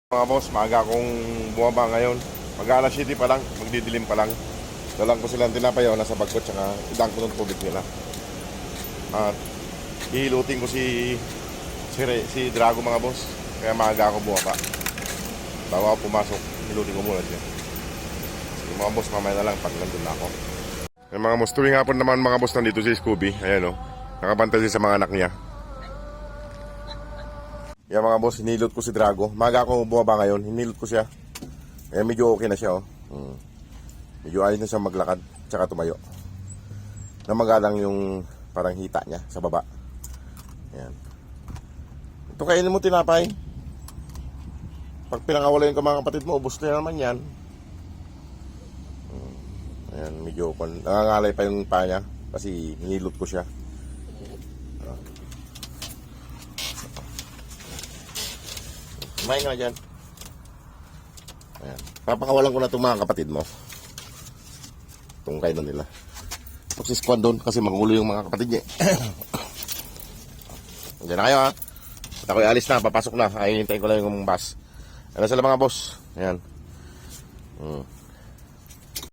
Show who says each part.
Speaker 1: Mga boss, maaga akong bumaba ngayon. Mag-alas 7 pa lang, magdidilim pa lang. Dalang ko silang tinapayaw, nasa bag ko, tsaka idang ko ng tubig nila. At hihilutin ko si Drago mga boss. Kaya maaga ako bumaba. Bago ako pumasok, hilutin ko muna siya. Yung mga boss, mamaya na lang pag nandun na ako. Yung mga boss, tuwing hapon naman mga boss, nandito si Scooby. Ayan o, nakabantay siya sa mga anak niya. Yan mga boss, hinilot ko si Drago. Maga ako bumaba ngayon, hinilot ko siya. Eh medyo okay na siya oh. Medyo ayos na siya maglakad, tsaka tumayo. Namagalang yung parang hita niya sa baba. Yan. Ito kainin mo tinapay. Pag pinangawala yung mga kapatid mo, ubos na naman yan. Ayan, medyo nangangalay pa yung paa niya kasi hinilot ko siya. Kumain ka na dyan. Ayan. Papakawalan ko na itong mga kapatid mo. Itong kainan nila. Tapos si Squad doon kasi magulo yung mga kapatid niya. Diyan na kayo ha. At ako'y alis na, papasok na. Ay, hintayin ko lang yung bus. Ano sila mga boss? Ayan.